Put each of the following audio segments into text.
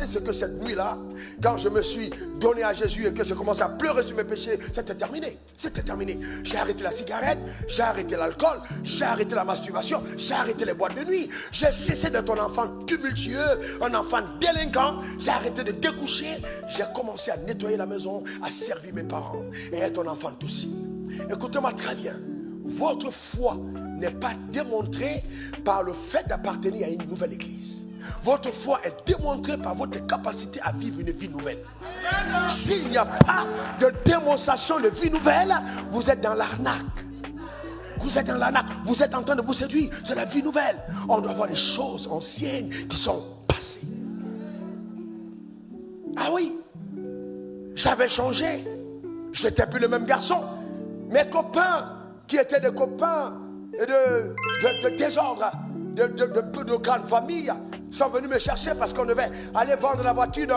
ce que cette nuit-là, quand je me suis donné à Jésus et que je commençais à pleurer sur mes péchés, c'était terminé. C'était terminé. J'ai arrêté la cigarette, j'ai arrêté l'alcool, j'ai arrêté la masturbation, j'ai arrêté les boîtes de nuit. J'ai cessé d'être un enfant tumultueux, un enfant délinquant. J'ai arrêté de découcher. J'ai commencé à nettoyer la maison, à servir mes parents et être un enfant docile. Écoutez-moi très bien. Votre foi n'est pas démontrée par le fait d'appartenir à une nouvelle église. Votre foi est démontrée par votre capacité à vivre une vie nouvelle. S'il n'y a pas de démonstration de vie nouvelle, vous êtes dans l'arnaque. Vous êtes dans l'arnaque. Vous êtes en train de vous séduire. C'est la vie nouvelle. On doit voir les choses anciennes qui sont passées. Ah oui, j'avais changé. Je n'étais plus le même garçon. Mes copains, qui étaient des copains de désordre, de grandes familles, sont venus me chercher parce qu'on devait aller vendre la voiture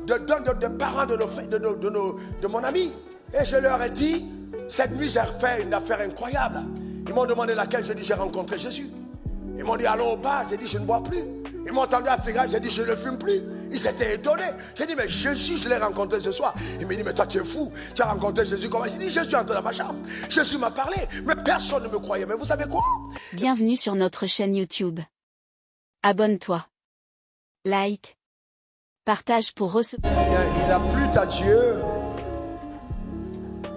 de parents de mon ami. Et je leur ai dit, cette nuit j'ai fait une affaire incroyable. Ils m'ont demandé laquelle, j'ai dit j'ai rencontré Jésus. Ils m'ont dit allons au bar, j'ai dit je ne bois plus. Ils m'ont entendu à Figaro, j'ai dit je ne fume plus. Ils étaient étonnés. J'ai dit mais Jésus, je l'ai rencontré ce soir. Il m'a dit mais toi tu es fou, tu as rencontré Jésus comment? J'ai dit Jésus est entré dans ma chambre. Jésus m'a parlé, mais personne ne me croyait. Mais vous savez quoi? Bienvenue sur notre chaîne YouTube. Abonne-toi. Like. Partage pour recevoir. Il a plu à Dieu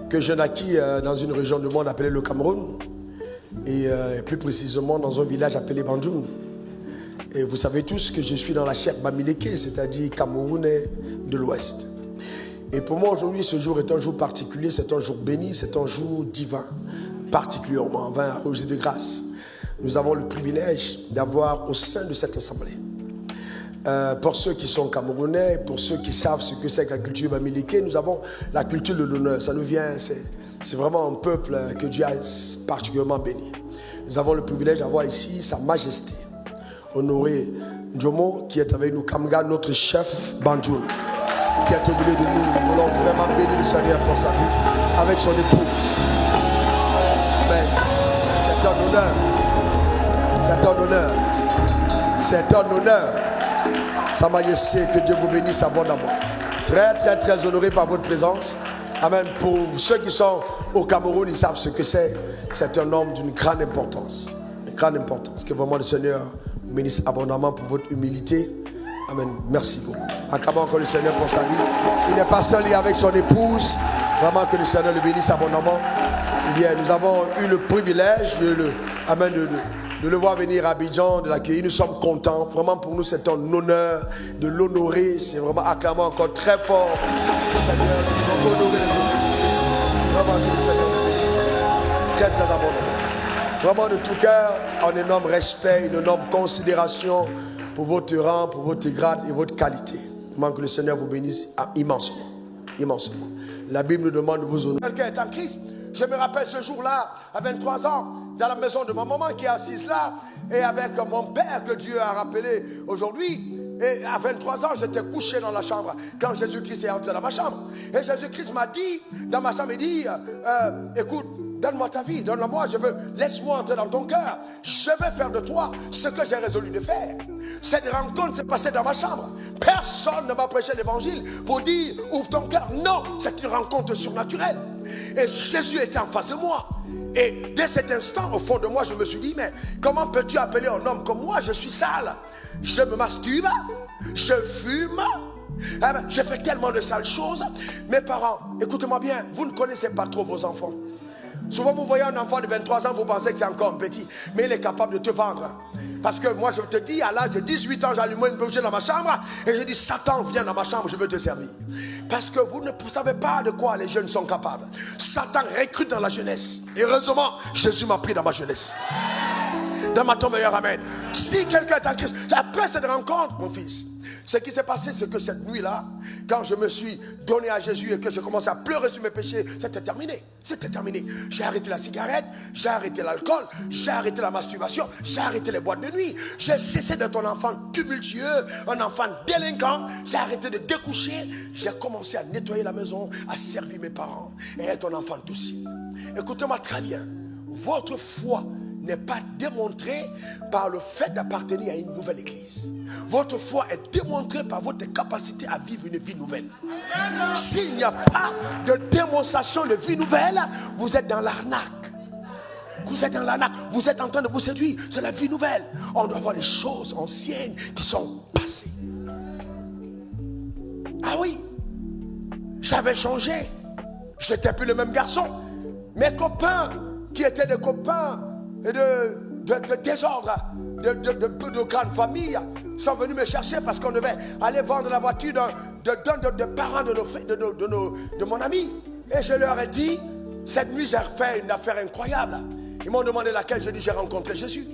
que je naquis dans une région du monde appelée le Cameroun. Et plus précisément dans un village appelé Bandjoun. Et vous savez tous que je suis dans la chair Bamileke, c'est-à-dire Camerounais de l'Ouest. Et pour moi aujourd'hui, ce jour est un jour particulier, c'est un jour béni, c'est un jour divin, particulièrement, 20 arrosé de grâce. Nous avons le privilège d'avoir au sein de cette assemblée, pour ceux qui sont Camerounais, pour ceux qui savent ce que c'est que la culture Bamileke, nous avons la culture de l'honneur. Ça nous vient, c'est vraiment un peuple que Dieu a particulièrement béni. Nous avons le privilège d'avoir ici Sa Majesté, Honoré Njomo, qui est avec nous, Kamga, notre chef Bandjoun, qui est au milieu de nous. Nous voulons vraiment bénir le Seigneur pour sa vie, avec son épouse. Amen. C'est un honneur. C'est un honneur. C'est un honneur. Sa Majesté, que Dieu vous bénisse abondamment. Très, très, très honoré par votre présence. Amen. Pour ceux qui sont au Cameroun, ils savent ce que c'est. C'est un homme d'une grande importance. Une grande importance. Que vraiment le Seigneur vous bénisse abondamment pour votre humilité. Amen. Merci beaucoup. Acclamons encore le Seigneur pour sa vie. Il n'est pas seul, il est avec son épouse. Vraiment que le Seigneur le bénisse abondamment. Eh bien, nous avons eu le privilège de le voir venir à Abidjan, de l'accueillir. Nous sommes contents. Vraiment, pour nous, c'est un honneur de l'honorer. C'est vraiment acclamant encore très fort le Seigneur. Nous devons honorer les vraiment que le Seigneur nous bénisse. Très, très abondamment. Vraiment de tout cœur, un énorme respect, une énorme considération pour votre rang, pour votre grade et votre qualité. Vraiment que le Seigneur vous bénisse immensement. Immensement. La Bible nous demande de vous honorer. Quelqu'un est en Christ. Je me rappelle ce jour-là, à 23 ans, dans la maison de ma maman qui est assise là, et avec mon père que Dieu a rappelé aujourd'hui. Et à 23 ans, j'étais couché dans la chambre quand Jésus-Christ est entré dans ma chambre. Et Jésus-Christ m'a dit, dans ma chambre, il dit, écoute, donne-moi ta vie, donne-la-moi, laisse-moi entrer dans ton cœur. Je vais faire de toi ce que j'ai résolu de faire. Cette rencontre s'est passée dans ma chambre. Personne ne m'a prêché l'évangile pour dire, ouvre ton cœur. Non, c'est une rencontre surnaturelle. Et Jésus était en face de moi. Et dès cet instant, au fond de moi, je me suis dit, mais comment peux-tu appeler un homme comme moi? Je suis sale. Je me masturbe, je fume, je fais tellement de sales choses. Mes parents, écoutez-moi bien, vous ne connaissez pas trop vos enfants. Souvent vous voyez un enfant de 23 ans, vous pensez que c'est encore un petit, mais il est capable de te vendre. Parce que moi je te dis, à l'âge de 18 ans, j'allumais une bougie dans ma chambre et je dis, Satan, viens dans ma chambre, je veux te servir. Parce que vous ne savez pas de quoi les jeunes sont capables. Satan recrute dans la jeunesse. Et heureusement, Jésus m'a pris dans ma jeunesse. Dans ma tombe meilleur, amen. Si quelqu'un est en Christ, après cette rencontre, mon fils, ce qui s'est passé, c'est que cette nuit-là, quand je me suis donné à Jésus et que je commençais à pleurer sur mes péchés, c'était terminé. C'était terminé. J'ai arrêté la cigarette, j'ai arrêté l'alcool, j'ai arrêté la masturbation, j'ai arrêté les boîtes de nuit. J'ai cessé d'être un enfant tumultueux, un enfant délinquant. J'ai arrêté de découcher. J'ai commencé à nettoyer la maison, à servir mes parents et être un enfant docile. Écoutez-moi très bien. Votre foi n'est pas démontrée par le fait d'appartenir à une nouvelle église. Votre foi est démontrée par votre capacité à vivre une vie nouvelle. S'il n'y a pas de démonstration de vie nouvelle, vous êtes dans l'arnaque. Vous êtes dans l'arnaque. Vous êtes en train de vous séduire. C'est la vie nouvelle. On doit voir les choses anciennes qui sont passées. Ah oui, j'avais changé. J'étais plus le même garçon. Mes copains, qui étaient des copains de désordre, de grandes familles, sont venus me chercher parce qu'on devait aller vendre la voiture de parents de mon ami. Et je leur ai dit, cette nuit j'ai fait une affaire incroyable. Ils m'ont demandé laquelle, j'ai dit j'ai rencontré Jésus.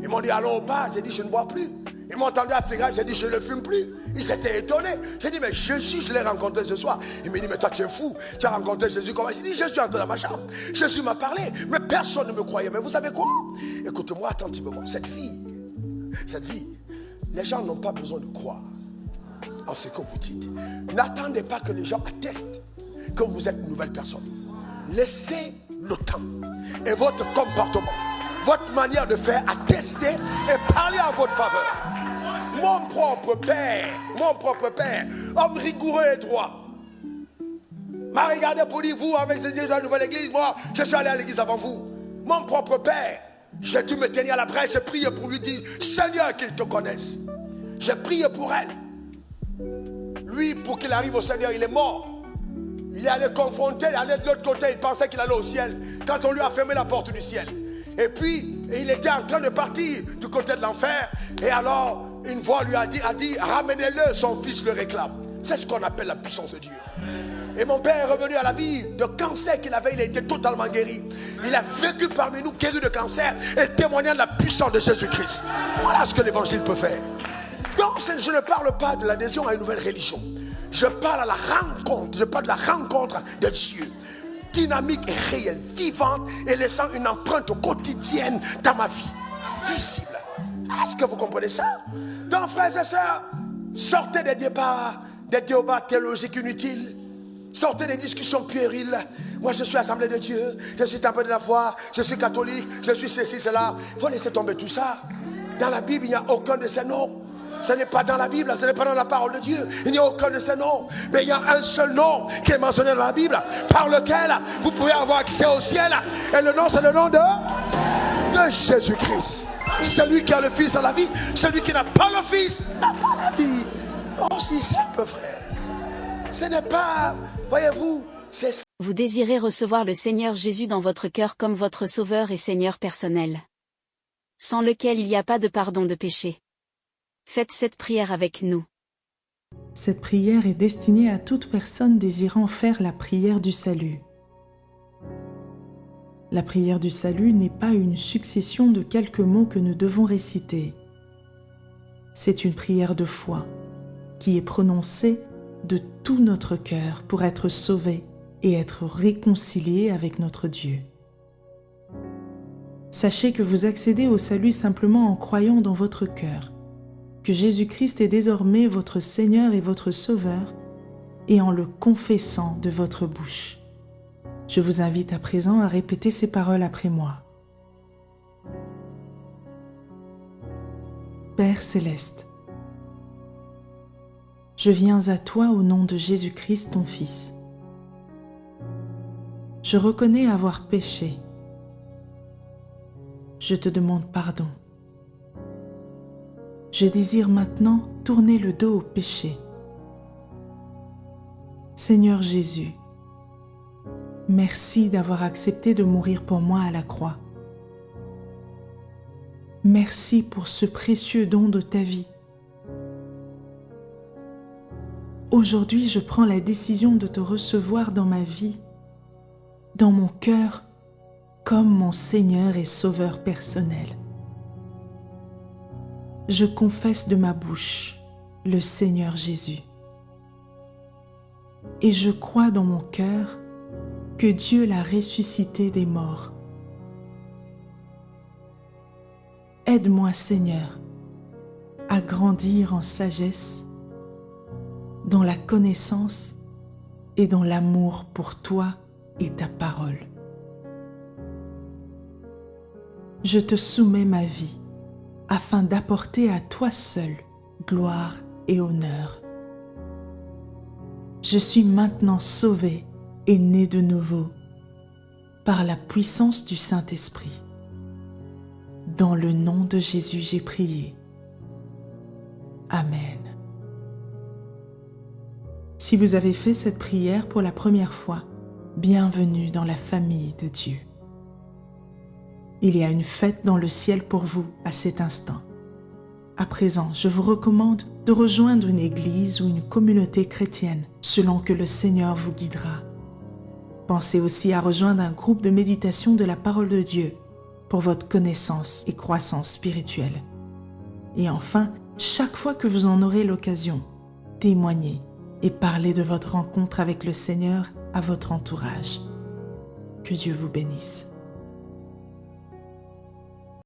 Ils m'ont dit allons au bar, j'ai dit je ne bois plus. Ils m'ont entendu à Fligrane, j'ai dit je ne fume plus. Ils étaient étonnés. J'ai dit mais Jésus, je l'ai rencontré ce soir. Il m'a dit mais toi tu es fou, tu as rencontré Jésus comment? J'ai dit Jésus est entré dans ma chambre. Jésus m'a parlé, mais personne ne me croyait. Mais vous savez quoi? Écoutez-moi attentivement, cette vie, les gens n'ont pas besoin de croire en ce que vous dites. N'attendez pas que les gens attestent que vous êtes une nouvelle personne. Laissez le temps et votre comportement, votre manière de faire attester et parler en votre faveur. Mon propre père, homme rigoureux et droit, m'a regardé pour dire vous avec ces gens de la nouvelle église, moi je suis allé à l'église avant vous. Mon propre père, j'ai dû me tenir à la brèche, j'ai prié pour lui dire Seigneur qu'il te connaisse. J'ai prié pour elle. Lui, pour qu'il arrive au Seigneur, il est mort. Il est allé confronter, il allait de l'autre côté, il pensait qu'il allait au ciel. Quand on lui a fermé la porte du ciel. Et puis, il était en train de partir du côté de l'enfer. Et alors, une voix lui a dit ramenez-le, son fils le réclame. C'est ce qu'on appelle la puissance de Dieu. Et mon père est revenu à la vie. De cancer qu'il avait, il a été totalement guéri. Il a vécu parmi nous, guéri de cancer et témoignant de la puissance de Jésus-Christ. Voilà ce que l'évangile peut faire. Donc, je ne parle pas de l'adhésion à une nouvelle religion. Je parle à la rencontre, je parle de la rencontre de Dieu. Dynamique et réelle, vivante et laissant une empreinte quotidienne dans ma vie. Visible. Est-ce que vous comprenez ça? Donc, frères et sœurs, sortez des débats théologiques inutiles. Sortez des discussions puériles. Moi, je suis Assemblée de Dieu, je suis temple de la foi, je suis catholique, je suis ceci, cela. Il faut laisser tomber tout ça. Dans la Bible, il n'y a aucun de ces noms. Ce n'est pas dans la Bible, ce n'est pas dans la parole de Dieu. Il n'y a aucun de ces noms. Mais il y a un seul nom qui est mentionné dans la Bible, par lequel vous pouvez avoir accès au ciel. Et le nom, c'est le nom de Jésus-Christ. Celui qui a le Fils dans la vie, celui qui n'a pas le Fils n'a pas la vie. Oh, si simple, frère. Ce n'est pas, voyez-vous, c'est... Vous désirez recevoir le Seigneur Jésus dans votre cœur comme votre Sauveur et Seigneur personnel, sans lequel il n'y a pas de pardon de péché. Faites cette prière avec nous. Cette prière est destinée à toute personne désirant faire la prière du salut. La prière du salut n'est pas une succession de quelques mots que nous devons réciter. C'est une prière de foi qui est prononcée de tout notre cœur pour être sauvé et être réconcilié avec notre Dieu. Sachez que vous accédez au salut simplement en croyant dans votre cœur que Jésus-Christ est désormais votre Seigneur et votre Sauveur, et en le confessant de votre bouche. Je vous invite à présent à répéter ces paroles après moi. Père céleste, je viens à toi au nom de Jésus-Christ, ton Fils. Je reconnais avoir péché. Je te demande pardon. Je désire maintenant tourner le dos au péché. Seigneur Jésus, merci d'avoir accepté de mourir pour moi à la croix. Merci pour ce précieux don de ta vie. Aujourd'hui, je prends la décision de te recevoir dans ma vie, dans mon cœur, comme mon Seigneur et Sauveur personnel. Je confesse de ma bouche le Seigneur Jésus. Et je crois dans mon cœur que Dieu l'a ressuscité des morts. Aide-moi, Seigneur, à grandir en sagesse, dans la connaissance et dans l'amour pour toi et ta parole. je te soumets ma vie, afin d'apporter à toi seul gloire et honneur. Je suis maintenant sauvé et né de nouveau par la puissance du Saint-Esprit. Dans le nom de Jésus, j'ai prié. Amen. Si vous avez fait cette prière pour la première fois, bienvenue dans la famille de Dieu. Il y a une fête dans le ciel pour vous à cet instant. À présent, je vous recommande de rejoindre une église ou une communauté chrétienne selon que le Seigneur vous guidera. Pensez aussi à rejoindre un groupe de méditation de la parole de Dieu pour votre connaissance et croissance spirituelle. Et enfin, chaque fois que vous en aurez l'occasion, témoignez et parlez de votre rencontre avec le Seigneur à votre entourage. Que Dieu vous bénisse.